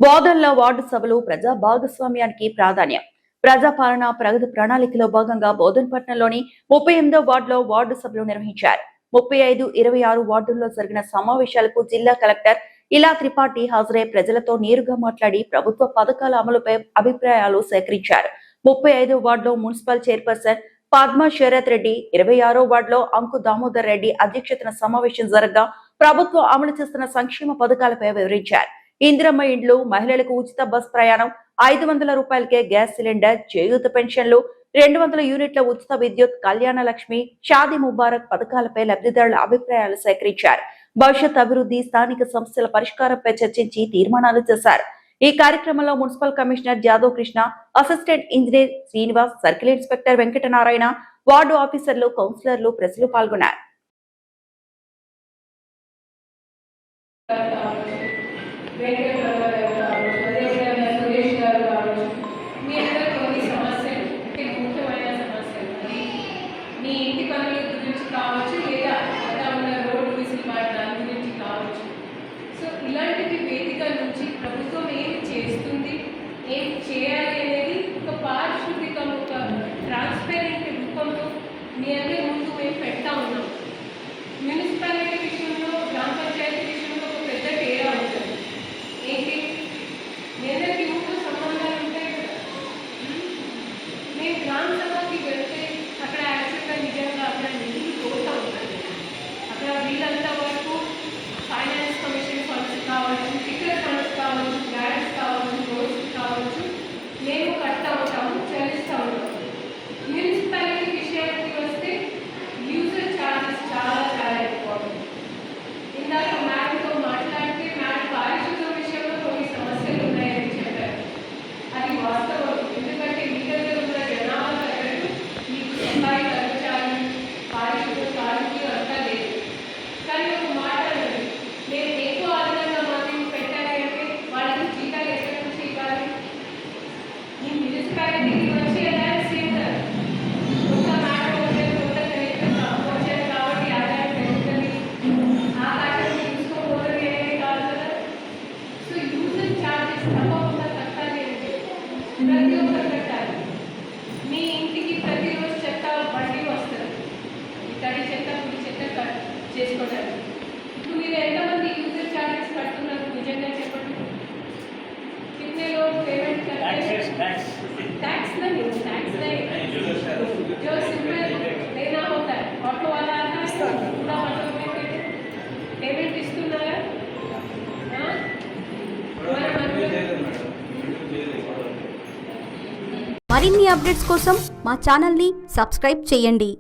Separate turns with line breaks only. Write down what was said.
బోధనలో వార్డు సభలు ప్రజా భాగస్వామ్యానికి ప్రాధాన్యం. ప్రజాపాలన ప్రగతి ప్రణాళికలో భాగంగా బోధనపట్నంలోని 38వ వార్డులో వార్డు సభలు నిర్వహించారు. 35, 26 వార్డుల్లో జరిగిన సమావేశాలకు జిల్లా కలెక్టర్ ఇలా త్రిపాఠి హాజరై ప్రజలతో నేరుగా మాట్లాడి ప్రభుత్వ పథకాల అమలుపై అభిప్రాయాలు సేకరించారు. 35వ వార్డులో మున్సిపల్ చైర్పర్సన్ పద్మా శరత్ రెడ్డి, 26వ వార్డులో అంకు దామోదర్ రెడ్డి అధ్యక్షతన సమావేశం జరగగా ప్రభుత్వం అమలు చేస్తున్న సంక్షేమ పథకాలపై వివరించారు. ఇందిరమ్మ ఇండ్లు, మహిళలకు ఉచిత బస్ ప్రయాణం, 500 రూపాయలకే గ్యాస్ సిలిండర్, చేయూత పెన్షన్లు, 200 యూనిట్ల ఉచిత విద్యుత్, కళ్యాణ లక్ష్మి, షాదీ ముబారక్ పథకాలపై లబ్ధిదారుల అభిప్రాయాలు సేకరించారు. భవిష్యత్ అభివృద్ధి, స్థానిక సమస్యల పరిష్కారంపై చర్చించి తీర్మానాలు చేశారు. ఈ కార్యక్రమంలో municipal commissioner Jadhav Krishna, assistant engineer Srinivas, circle inspector Venkatanarayana, ward ఆఫీసర్లు, కౌన్సిలర్లు, ప్రజలు పాల్గొన్నారు.
మీ ఇంటి పనుల గురించి కావచ్చు, లేదా అలా ఉన్న రోడ్డు విసిరిబాటు దాని గురించి కావచ్చు. సో ఇలాంటివి వేదిక నుంచి ప్రభుత్వం ఏం చేస్తుంది, ఏం చేయాలి అనేది ఒక పారిశుద్ధికం, ఒక ట్రాన్స్పరెంట్ రూపంలో మీ అందరి ముందు మేము పెడతా ఉన్నాం. మున్సిపాలిటీ విషయంలో, గ్రామ పంచాయతీ విషయంలో ఒక పెద్ద తేడా ఉంటుంది. ఏంటి, మీ అందరికీ ముందు సంబంధాలు ఉంటాయి కదా. మేము గ్రామ సభకి వెళ్తే అక్కడ యాక్చువల్గా నిజంగా అక్కడ నిధులు కోరుతూ ఉంటాయి. అక్కడ వీళ్ళంతా వరకు ఫైనాన్స్ కమిషన్ ఫండ్స్ కావచ్చు, టికెట్ ఫండ్స్ కావచ్చు, గ్రాంట్స్ కావచ్చు, రోడ్స్ కావచ్చు, మేము కడతా ఉంటాము, చెల్లిస్తూ ఉంటాము. మున్సిపాలిటీ విషయానికి వస్తే యూజర్ ఛార్జెస్ చాలా చాలా ఇంపార్టెంట్. ఇందాక మ్యామ్తో మాట్లాడితే మ్యామ్ పారిశుద్ధ్యం విషయంలో కొన్ని సమస్యలు ఉన్నాయని చెప్పారు. అది వాస్తవం. ఎందుకంటే మీ దగ్గర ఉన్న జనాభా తగ్గట్టు మీకు సఫాయి కర్మచారులు, పారిశుద్ధ్య కార్మికులు అంతా లేదు. కానీ ఒక మాట అన్నది, మేము ఎక్కువ అదనంగా మాత్రం పెట్టాలి అంటే వాళ్ళకి జీతాలు ఎక్కడి నుంచి ఇవ్వాలి? ఈ మున్సిపాలిటీకి వచ్చి ఎలా చేస్తారు? ఒక మాట వచ్చారు కాబట్టి ఆదాయం పెరుగుతుంది, ఆదాయం చూసుకోబోతుంది అనేది కాదు కదా. సో యూజర్ ఛార్జెస్ తప్పకుండా కట్టాలి అంటే ప్రతి ఒక్కరు కట్టాలి. మీ ఇంటికి ప్రతిరోజు చెత్త బండి వస్తుంది, తడి చెత్త, పొడి చెత్త చేసుకోవడానికి. ఇప్పుడు మీరు ఎంతమంది యూజర్ ఛార్జెస్ కట్టున్నారు నిజంగా చెప్పండి. कितने लोग पेमेंट करते हैं? टैक्स नहीं, टैक्स नहीं, जो सिंपल लेना होता है. ऑटो वाला आता है, पूरा ऑटो में पेमेंट इస్తున్నారా?
మరిన్ని అప్డేట్స్ కోసం మా ఛానల్ని సబ్స్క్రైబ్ చేయండి.